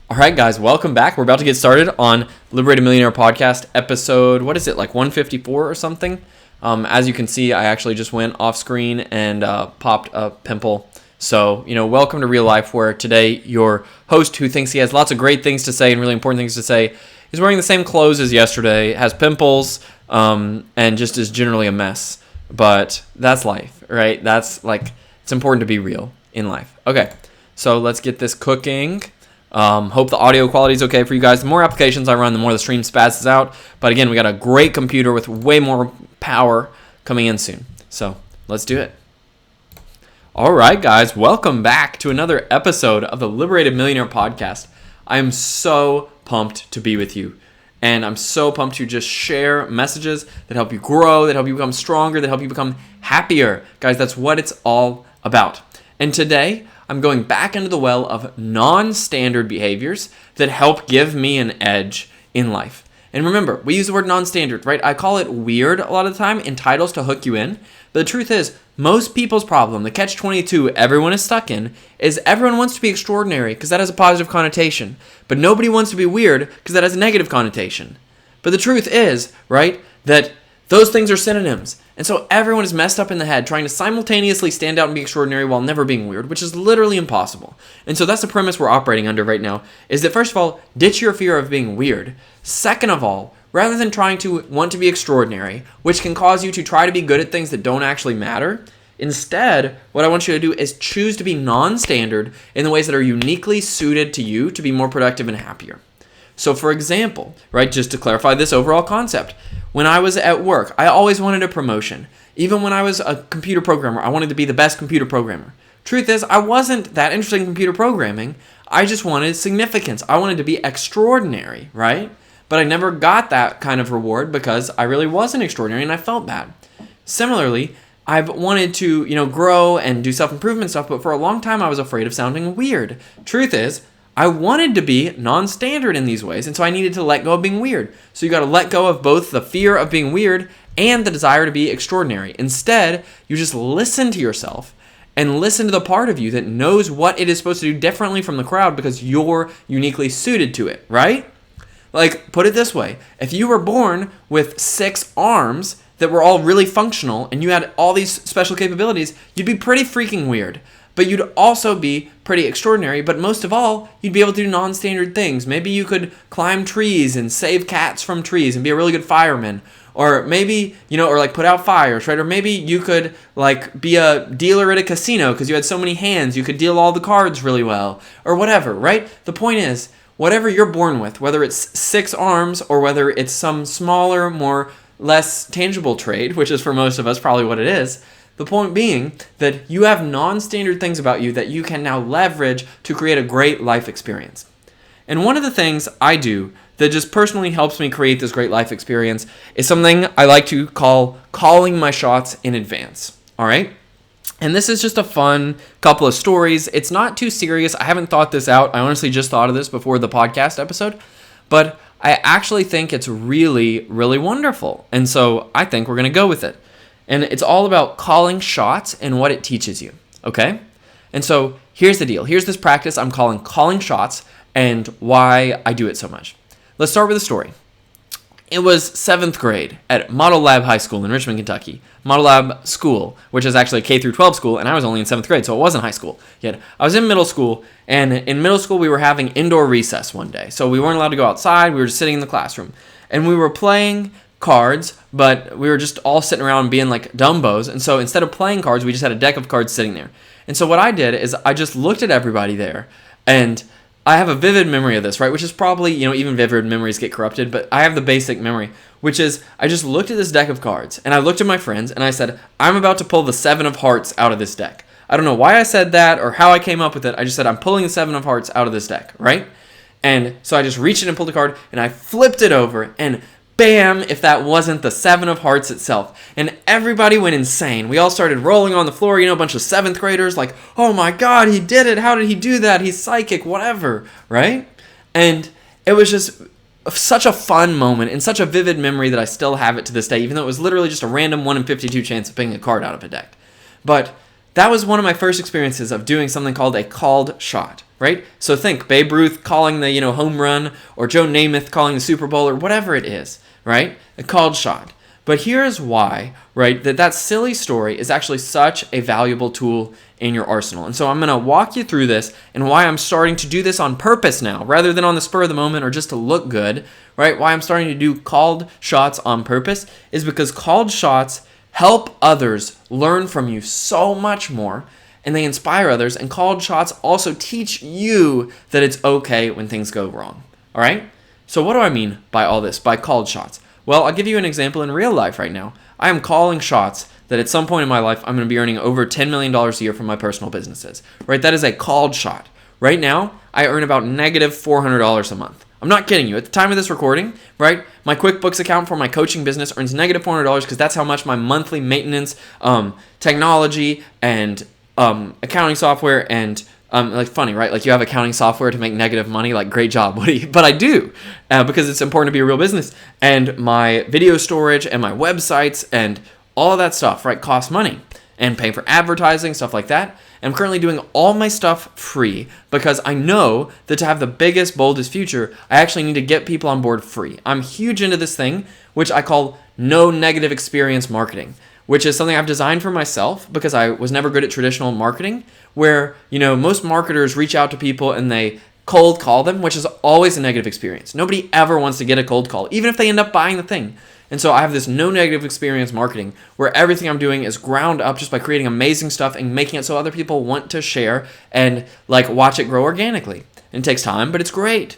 All right, guys, welcome back. We're about to get started on Liberated Millionaire Podcast episode, what is it, like 154 or something? As you can see, I actually just went off screen and popped a pimple. So, welcome to real life, where today your host, who thinks he has lots of great things to say and really important things to say, is wearing the same clothes as yesterday, has pimples, and just is generally a mess. But that's life, right? It's important to be real in life. Okay, so let's get this cooking. Hope the audio quality is okay for you guys. The more applications I run, the more the stream spazzes out. But again, we got a great computer with way more power coming in soon. So let's do it. All right, guys, welcome back to another episode of the Liberated Millionaire Podcast. I am so pumped to be with you. And I'm so pumped to just share messages that help you grow, that help you become stronger, that help you become happier. Guys, that's what it's all about. And today, I'm going back into the well of non-standard behaviors that help give me an edge in life. And remember, we use the word non-standard, right? I call it weird a lot of the time in titles to hook you in. But the truth is, most people's problem, the catch-22 everyone is stuck in, is everyone wants to be extraordinary because that has a positive connotation. But nobody wants to be weird because that has a negative connotation. But the truth is, right, that those things are synonyms. And so everyone is messed up in the head trying to simultaneously stand out and be extraordinary while never being weird, which is literally impossible. And so that's the premise we're operating under right now, is that first of all, ditch your fear of being weird. Second of all, rather than trying to want to be extraordinary, which can cause you to try to be good at things that don't actually matter, instead, what I want you to do is choose to be non-standard in the ways that are uniquely suited to you to be more productive and happier. So for example, right, just to clarify this overall concept, when I was at work, I always wanted a promotion. Even when I was a computer programmer, I wanted to be the best computer programmer. Truth is, I wasn't that interested in computer programming. I just wanted significance. I wanted to be extraordinary, right? But I never got that kind of reward because I really wasn't extraordinary and I felt bad. Similarly, I've wanted to, grow and do self-improvement stuff, but for a long time I was afraid of sounding weird. Truth is, I wanted to be non-standard in these ways, and so I needed to let go of being weird. So you got to let go of both the fear of being weird and the desire to be extraordinary. Instead, you just listen to yourself and listen to the part of you that knows what it is supposed to do differently from the crowd because you're uniquely suited to it, right? Like, put it this way. If you were born with 6 arms that were all really functional and you had all these special capabilities, you'd be pretty freaking weird. But you'd also be pretty extraordinary, but most of all, you'd be able to do non-standard things. Maybe you could climb trees and save cats from trees and be a really good fireman. Or maybe, or put out fires, right? Or maybe you could be a dealer at a casino because you had so many hands, you could deal all the cards really well. Or whatever, right? The point is, whatever you're born with, whether it's 6 arms or whether it's some smaller, less tangible trait, which is for most of us probably what it is, the point being that you have non-standard things about you that you can now leverage to create a great life experience. And one of the things I do that just personally helps me create this great life experience is something I like to call calling my shots in advance. All right? And this is just a fun couple of stories. It's not too serious. I haven't thought this out. I honestly just thought of this before the podcast episode. But I actually think it's really, really wonderful. And so I think we're going to go with it. And it's all about calling shots and what it teaches you, okay? And so here's the deal. Here's this practice I'm calling shots and why I do it so much. Let's start with a story. It was 7th grade at Model Lab High School in Richmond, Kentucky. Model Lab School, which is actually a K through 12 school, and I was only in 7th grade, so it wasn't high school yet. I was in middle school, and in middle school we were having indoor recess one day. So we weren't allowed to go outside. We were just sitting in the classroom. And we were playing cards, but we were just all sitting around being like Dumbos. And so instead of playing cards, we just had a deck of cards sitting there. And so what I did is I just looked at everybody there, and I have a vivid memory of this, right? Which is probably, even vivid memories get corrupted, but I have the basic memory, which is I just looked at this deck of cards, and I looked at my friends, and I said, I'm about to pull the 7 of hearts out of this deck. I don't know why I said that or how I came up with it. I just said, I'm pulling the 7 of hearts out of this deck, right? And so I just reached in and pulled a card, and I flipped it over, and bam, if that wasn't the 7 of hearts itself. And everybody went insane. We all started rolling on the floor, a bunch of 7th graders like, oh my God, he did it. How did he do that? He's psychic, whatever, right? And it was just such a fun moment and such a vivid memory that I still have it to this day, even though it was literally just a random 1 in 52 chance of picking a card out of a deck. But that was one of my first experiences of doing something called a called shot. right? So think Babe Ruth calling the, home run, or Joe Namath calling the Super Bowl, or whatever it is, right? A called shot. But here's why, right? That silly story is actually such a valuable tool in your arsenal. And so I'm going to walk you through this and why I'm starting to do this on purpose now, rather than on the spur of the moment or just to look good, right? Why I'm starting to do called shots on purpose is because called shots help others learn from you so much more, and they inspire others. And called shots also teach you that it's okay when things go wrong, all right? So what do I mean by all this, by called shots? Well, I'll give you an example in real life right now. I am calling shots that at some point in my life, I'm going to be earning over $10 million a year from my personal businesses, right? That is a called shot. Right now, I earn about negative $400 a month. I'm not kidding you. At the time of this recording, right, my QuickBooks account for my coaching business earns negative $400 because that's how much my monthly maintenance, technology, and accounting software and like funny, right? Like you have accounting software to make negative money. Like great job, Woody. But I do because it's important to be a real business. And my video storage and my websites and all of that stuff, right, costs money, and paying for advertising, stuff like that. And I'm currently doing all my stuff free because I know that to have the biggest, boldest future, I actually need to get people on board free. I'm huge into this thing, which I call no negative experience marketing, which is something I've designed for myself because I was never good at traditional marketing, where, most marketers reach out to people and they cold call them, which is always a negative experience. Nobody ever wants to get a cold call, even if they end up buying the thing. And so I have this no negative experience marketing where everything I'm doing is ground up just by creating amazing stuff and making it so other people want to share and watch it grow organically. And it takes time, but it's great.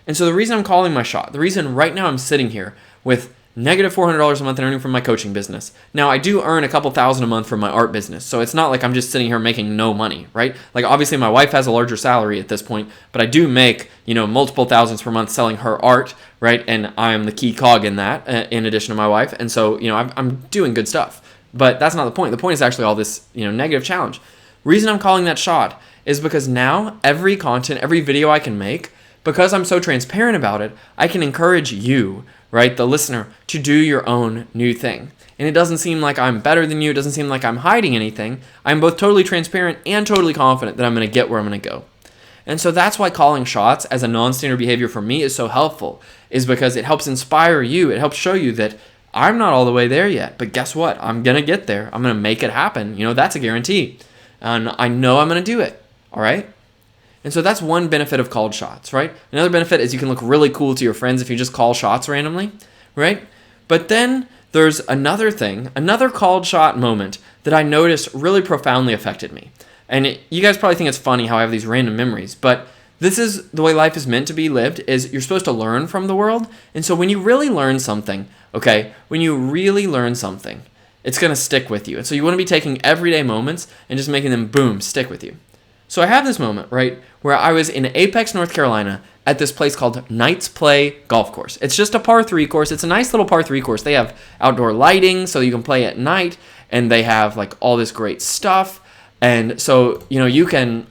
And so the reason I'm calling my shot, the reason right now I'm sitting here with negative $400 a month and earning from my coaching business. Now, I do earn a couple thousand a month from my art business, so it's not like I'm just sitting here making no money, right? Obviously, my wife has a larger salary at this point, but I do make, multiple thousands per month selling her art, right? And I'm the key cog in that, in addition to my wife. And so, I'm doing good stuff. But that's not the point. The point is actually all this, negative challenge. Reason I'm calling that shot is because now every content, every video I can make, because I'm so transparent about it, I can encourage you, right, the listener, to do your own new thing. And it doesn't seem like I'm better than you. It doesn't seem like I'm hiding anything. I'm both totally transparent and totally confident that I'm going to get where I'm going to go. And so that's why calling shots as a non-standard behavior for me is so helpful, is because it helps inspire you. It helps show you that I'm not all the way there yet, but guess what? I'm going to get there. I'm going to make it happen. That's a guarantee. And I know I'm going to do it. All right? And so that's one benefit of called shots, right? Another benefit is you can look really cool to your friends if you just call shots randomly, right? But then there's another thing, another called shot moment that I noticed really profoundly affected me. And you guys probably think it's funny how I have these random memories, but this is the way life is meant to be lived, is you're supposed to learn from the world. And so when you really learn something, okay, it's going to stick with you. And so you want to be taking everyday moments and just making them, boom, stick with you. So I have this moment, right, where I was in Apex, North Carolina at this place called Knights Play Golf Course. It's just a par 3 course. It's a nice little par 3 course. They have outdoor lighting so you can play at night, and they have all this great stuff. And so, you can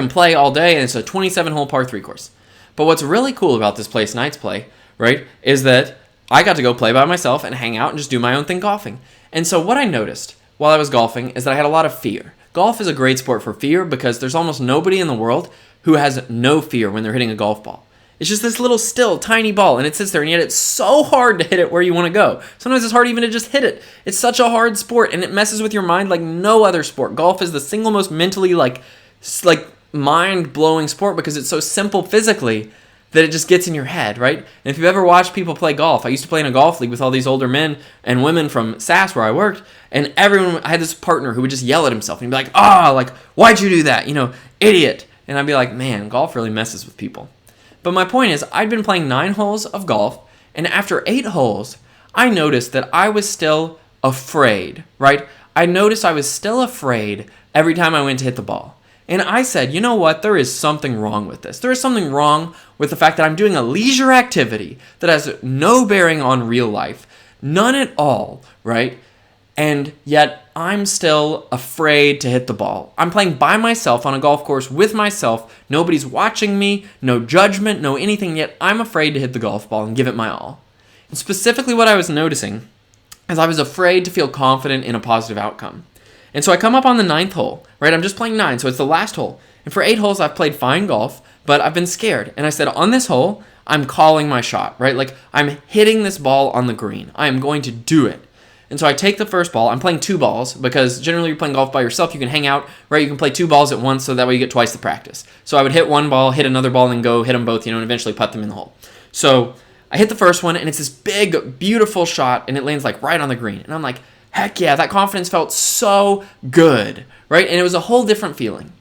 play all day, and it's a 27-hole par 3 course. But what's really cool about this place, Knights Play, right, is that I got to go play by myself and hang out and just do my own thing golfing. And so what I noticed while I was golfing is that I had a lot of fear. Golf is a great sport for fear because there's almost nobody in the world who has no fear when they're hitting a golf ball. It's just this little still tiny ball, and it sits there, and yet it's so hard to hit it where you want to go. Sometimes it's hard even to just hit it. It's such a hard sport, and it messes with your mind like no other sport. Golf is the single most mentally mind-blowing sport because it's so simple physically that it just gets in your head, right? And if you've ever watched people play golf, I used to play in a golf league with all these older men and women from SAS where I worked, and I had this partner who would just yell at himself, and he'd be like, why'd you do that? Idiot. And I'd be like, man, golf really messes with people. But my point is, I'd been playing 9 holes of golf, and after 8 holes, I noticed that I was still afraid, right? I noticed I was still afraid every time I went to hit the ball. And I said, you know what? There is something wrong with this. There is something wrong with the fact that I'm doing a leisure activity that has no bearing on real life. None at all, right? And yet I'm still afraid to hit the ball. I'm playing by myself on a golf course with myself. Nobody's watching me, no judgment, no anything, yet I'm afraid to hit the golf ball and give it my all. And specifically what I was noticing is I was afraid to feel confident in a positive outcome. And so I come up on the 9th hole, right? I'm just playing 9, so it's the last hole. And for 8 holes, I've played fine golf, but I've been scared. And I said, on this hole, I'm calling my shot, right? Like, I'm hitting this ball on the green. I am going to do it. And so I take the first ball. I'm playing 2 balls because generally you're playing golf by yourself. You can hang out, right? You can play 2 balls at once, so that way you get twice the practice. So I would hit one ball, hit another ball, and then go hit them both, and eventually putt them in the hole. So I hit the first one, and it's this big, beautiful shot, and it lands like right on the green. And I'm like, heck yeah, that confidence felt so good, right? And it was a whole different feeling.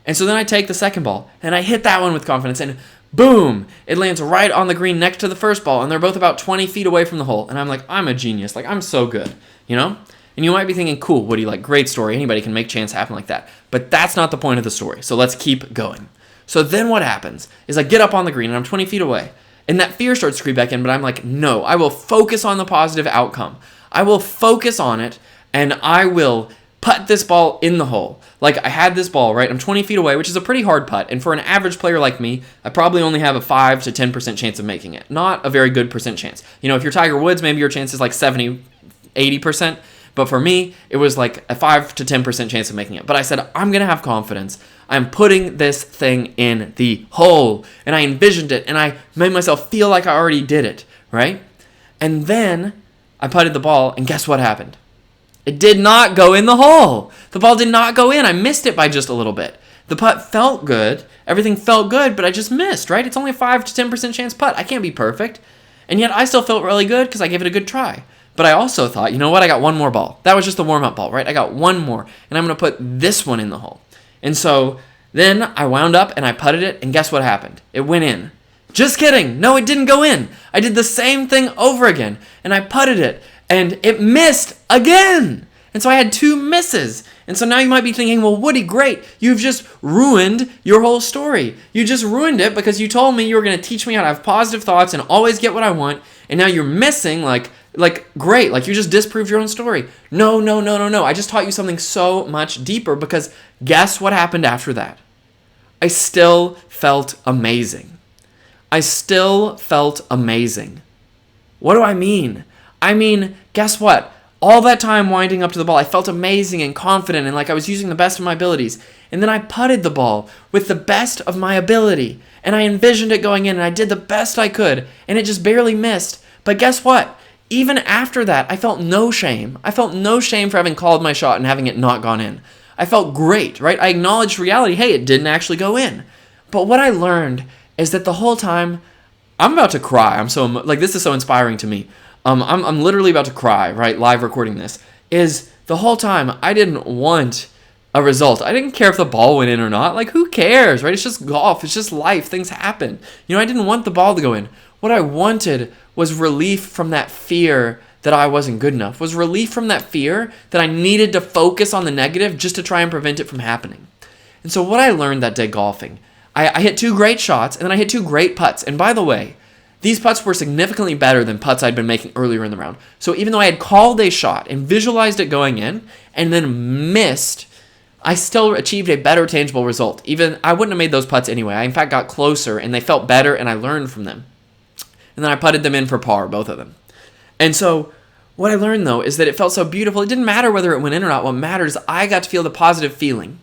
And so then I take the second ball, and I hit that one with confidence, and boom, it lands right on the green next to the first ball, and they're both about 20 feet away from the hole. And I'm like, I'm a genius. Like, I'm so good, And you might be thinking, cool, Woody, like, great story. Anybody can make chance happen like that. But that's not the point of the story. So let's keep going. So then what happens is I get up on the green, and I'm 20 feet away, and that fear starts to creep back in, but I'm like, no, I will focus on the positive outcome. I will focus on it, and I will putt this ball in the hole. Like, I had this ball, right? I'm 20 feet away, which is a pretty hard putt. And for an average player like me, I probably only have a 5 to 10% chance of making it. Not a very good percent chance. If you're Tiger Woods, maybe your chance is like 70, 80%. But for me, it was like a 5 to 10% chance of making it. But I said, I'm going to have confidence. I'm putting this thing in the hole. And I envisioned it, and I made myself feel like I already did it, right? And then I putted the ball, and guess what happened? It did not go in the hole. The ball did not go in. I missed it by just a little bit. The putt felt good. Everything felt good, but I just missed, right? It's only a 5 to 10% chance putt. I can't be perfect. And yet I still felt really good because I gave it a good try. But I also thought, you know what? I got one more ball. That was just the warm-up ball, right? I got one more, and I'm going to put this one in the hole. And so then I wound up and I putted it, and guess what happened? It went in. Just kidding. No, it didn't go in. I did the same thing over again, and I putted it, and it missed again. And so I had 2 misses. And so now you might be thinking, well, Woody, great. You've just ruined your whole story. You just ruined it because you told me you were going to teach me how to have positive thoughts and always get what I want. And now you're missing, like great. Like, you just disproved your own story. No. I just taught you something so much deeper, because guess what happened after that? I still felt amazing. What do I mean? I mean, guess what? All that time winding up to the ball, I felt amazing and confident and like I was using the best of my abilities. And then I putted the ball with the best of my ability. And I envisioned it going in, and I did the best I could. And it just barely missed. But guess what? Even after that, I felt no shame. I felt no shame for having called my shot and having it not gone in. I felt great, right? I acknowledged reality. Hey, it didn't actually go in. But what I learned is that the whole time, I'm about to cry. This is so inspiring to me. I'm literally about to cry, right? Live recording this. Is the whole time I didn't want a result. I didn't care if the ball went in or not. Like, who cares, right? It's just golf. It's just life. Things happen. I didn't want the ball to go in. What I wanted was relief from that fear that I wasn't good enough. Was relief from that fear that I needed to focus on the negative just to try and prevent it from happening. And so what I learned that day golfing, I hit 2 great shots, and then I hit 2 great putts. And by the way, these putts were significantly better than putts I'd been making earlier in the round. So even though I had called a shot and visualized it going in and then missed, I still achieved a better tangible result. Even I wouldn't have made those putts anyway. I in fact got closer, and they felt better, and I learned from them. And then I putted them in for par, both of them. And so what I learned, though, is that it felt so beautiful. It didn't matter whether it went in or not. What matters is I got to feel the positive feeling.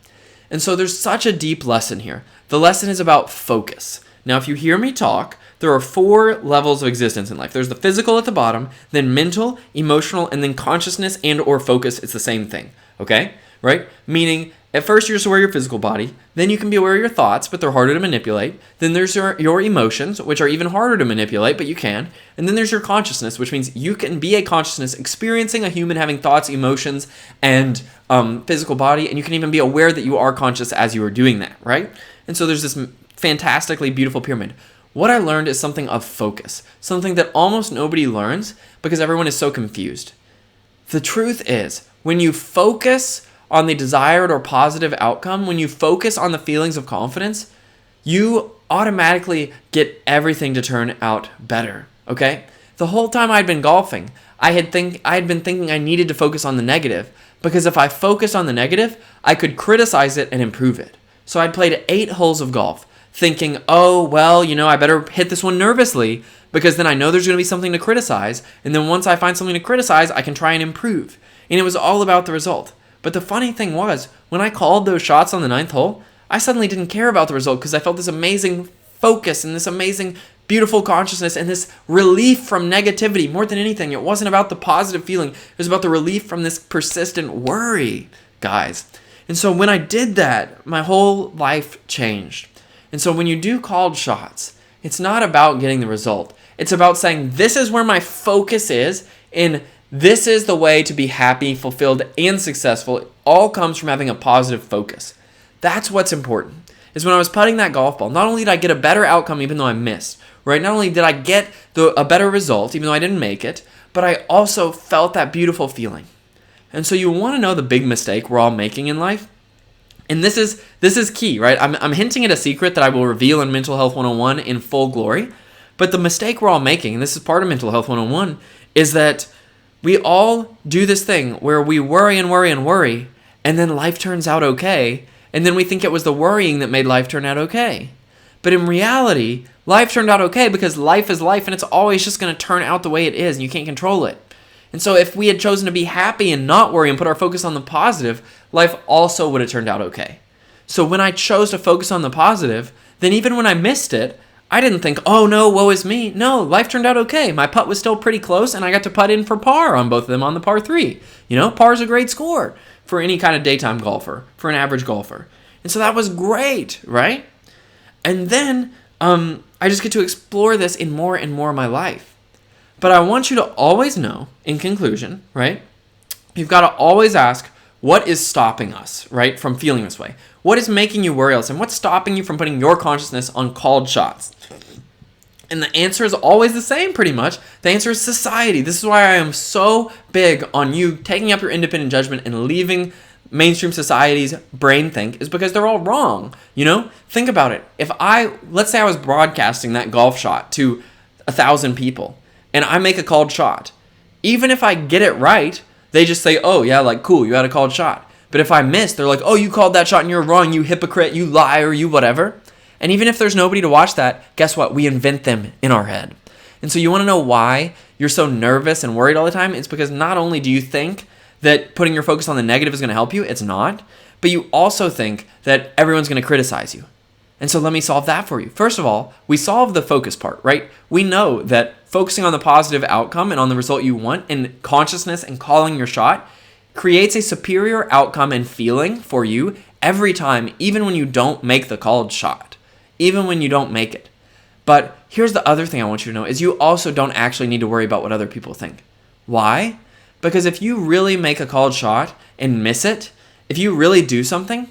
And so there's such a deep lesson here. The lesson is about focus. Now, if you hear me talk, there are 4 levels of existence in life. There's the physical at the bottom, then mental, emotional, and then consciousness and or focus. It's the same thing, okay? Right? Meaning, at first you're just aware of your physical body, then you can be aware of your thoughts, but they're harder to manipulate. Then there's your emotions, which are even harder to manipulate, but you can. And then there's your consciousness, which means you can be a consciousness experiencing a human having thoughts, emotions, and physical body, and you can even be aware that you are conscious as you are doing that, right? And so there's this fantastically beautiful pyramid. What I learned is something of focus, something that almost nobody learns because everyone is so confused. The truth is, when you focus on the desired or positive outcome, when you focus on the feelings of confidence, you automatically get everything to turn out better, okay? The whole time I'd been golfing, I had been thinking I needed to focus on the negative, because if I focused on the negative, I could criticize it and improve it. So I'd played 8 holes of golf, thinking, oh, well, I better hit this one nervously, because then I know there's going to be something to criticize, and then once I find something to criticize, I can try and improve. And it was all about the result. But the funny thing was, when I called those shots on the 9th hole, I suddenly didn't care about the result because I felt this amazing focus and this amazing, beautiful consciousness and this relief from negativity. More than anything, it wasn't about the positive feeling. It was about the relief from this persistent worry, guys. And so when I did that, my whole life changed. And so when you do called shots, it's not about getting the result. It's about saying, this is where my focus is, and this is the way to be happy, fulfilled, and successful. It all comes from having a positive focus. That's what's important. Is when I was putting that golf ball, not only did I get a better outcome even though I missed, right? Not only did I get a better result even though I didn't make it, but I also felt that beautiful feeling. And so you want to know the big mistake we're all making in life? And this is key, right? I'm hinting at a secret that I will reveal in Mental Health 101 in full glory. But the mistake we're all making, and this is part of Mental Health 101, is that we all do this thing where we worry and worry and worry, and then life turns out okay, and then we think it was the worrying that made life turn out okay. But in reality, life turned out okay because life is life, and it's always just going to turn out the way it is, and you can't control it. And so if we had chosen to be happy and not worry and put our focus on the positive, life also would have turned out okay. So when I chose to focus on the positive, then even when I missed it, I didn't think, oh no, woe is me. No, life turned out okay. My putt was still pretty close, and I got to putt in for par on both of them on the par 3. Par is a great score for any kind of daytime golfer, for an average golfer. And so that was great, right? And then I just get to explore this in more and more of my life. But I want you to always know, in conclusion, right? You've got to always ask, what is stopping us, right, from feeling this way? What is making you worry all this time? What's stopping you from putting your consciousness on called shots? And the answer is always the same, pretty much. The answer is society. This is why I am so big on you taking up your independent judgment and leaving mainstream society's brain think, is because they're all wrong. Think about it. Let's say I was broadcasting that golf shot to 1,000 people, and I make a called shot. Even if I get it right, they just say, oh yeah, like cool, you had a called shot. But if I miss, they're like, oh, you called that shot and you're wrong, you hypocrite, you liar, you whatever. And even if there's nobody to watch that, guess what? We invent them in our head. And so you want to know why you're so nervous and worried all the time? It's because not only do you think that putting your focus on the negative is going to help you, it's not, but you also think that everyone's going to criticize you. And so let me solve that for you. First of all, we solve the focus part, right? We know that focusing on the positive outcome and on the result you want and consciousness and calling your shot creates a superior outcome and feeling for you every time, even when you don't make the called shot, even when you don't make it. But here's the other thing I want you to know is you also don't actually need to worry about what other people think. Why? Because if you really make a called shot and miss it, if you really do something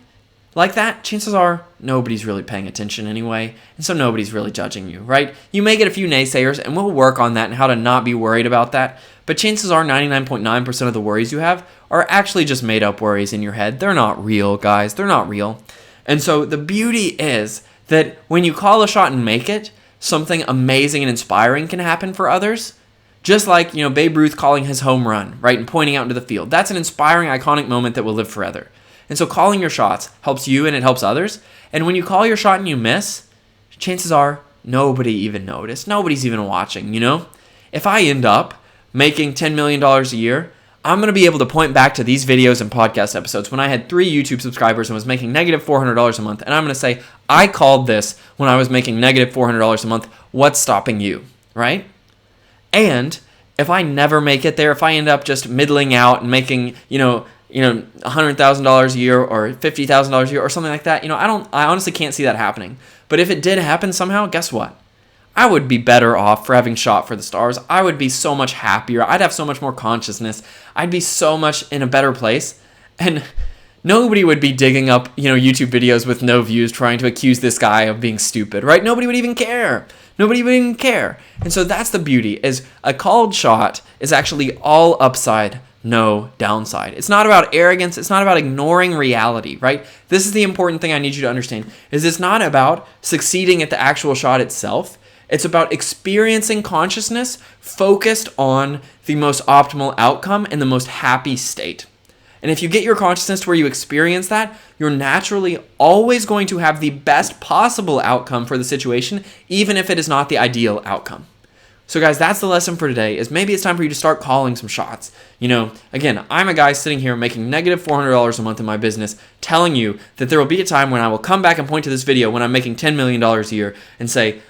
like that, chances are nobody's really paying attention anyway, and so nobody's really judging you, right? You may get a few naysayers, and we'll work on that and how to not be worried about that, but chances are 99.9% of the worries you have are actually just made up worries in your head. They're not real, guys. They're not real. And so the beauty is that when you call a shot and make it, something amazing and inspiring can happen for others. Just like, Babe Ruth calling his home run, right, and pointing out into the field. That's an inspiring, iconic moment that will live forever. And so calling your shots helps you and it helps others. And when you call your shot and you miss, chances are nobody even noticed. Nobody's even watching, If I end up making $10 million a year, I'm going to be able to point back to these videos and podcast episodes when I had 3 YouTube subscribers and was making negative $400 a month. And I'm going to say, I called this when I was making negative $400 a month. What's stopping you, right? And if I never make it there, if I end up just middling out and making, $100,000 a year or $50,000 a year or something like that, I honestly can't see that happening. But if it did happen somehow, guess what? I would be better off for having shot for the stars. I would be so much happier. I'd have so much more consciousness. I'd be so much in a better place. And nobody would be digging up, YouTube videos with no views trying to accuse this guy of being stupid, right? Nobody would even care. Nobody would even care. And so that's the beauty, is a called shot is actually all upside, no downside. It's not about arrogance. It's not about ignoring reality, right? This is the important thing I need you to understand, is it's not about succeeding at the actual shot itself. It's about experiencing consciousness focused on the most optimal outcome and the most happy state. And if you get your consciousness to where you experience that, you're naturally always going to have the best possible outcome for the situation, even if it is not the ideal outcome. So guys, that's the lesson for today, is maybe it's time for you to start calling some shots. Again, I'm a guy sitting here making negative $400 a month in my business, telling you that there will be a time when I will come back and point to this video when I'm making $10 million a year and say,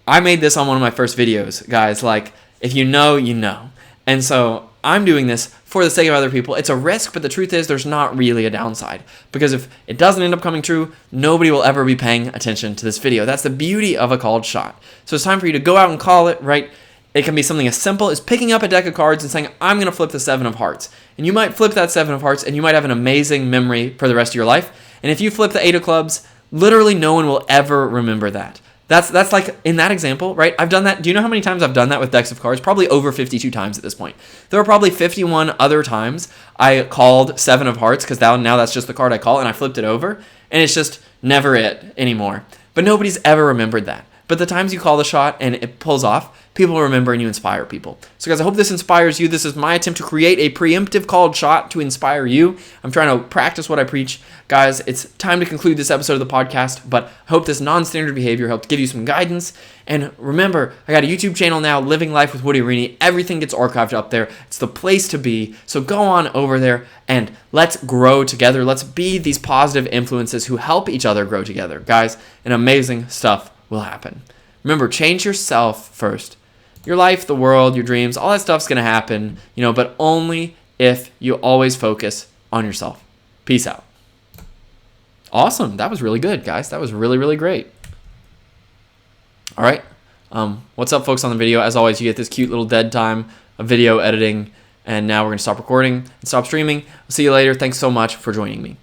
I made this on one of my first videos, guys. Like, if you know, you know. And so I'm doing this for the sake of other people. It's a risk, but the truth is there's not really a downside, because if it doesn't end up coming true, nobody will ever be paying attention to this video. That's the beauty of a called shot. So it's time for you to go out and call it, right? It can be something as simple as picking up a deck of cards and saying, I'm going to flip the 7 of hearts. And you might flip that 7 of hearts and you might have an amazing memory for the rest of your life. And if you flip the 8 of clubs, literally no one will ever remember that. That's like in that example, right? I've done that. Do you know how many times I've done that with decks of cards? Probably over 52 times at this point. There were probably 51 other times I called 7 of hearts, because now that's just the card I call, and I flipped it over, and it's just never it anymore. But nobody's ever remembered that. But the times you call the shot and it pulls off, people remember and you inspire people. So guys, I hope this inspires you. This is my attempt to create a preemptive called shot to inspire you. I'm trying to practice what I preach. Guys, it's time to conclude this episode of the podcast, but I hope this non-standard behavior helped give you some guidance. And remember, I got a YouTube channel now, Living Life with Woody Rini. Everything gets archived up there. It's the place to be. So go on over there and let's grow together. Let's be these positive influences who help each other grow together. Guys, and amazing stuff will happen. Remember, change yourself first. Your life, the world, your dreams, all that stuff's going to happen, but only if you always focus on yourself. Peace out. Awesome. That was really good, guys. That was really, really great. All right. What's up, folks, on the video? As always, you get this cute little dead time of video editing, and now we're going to stop recording and stop streaming. I'll see you later. Thanks so much for joining me.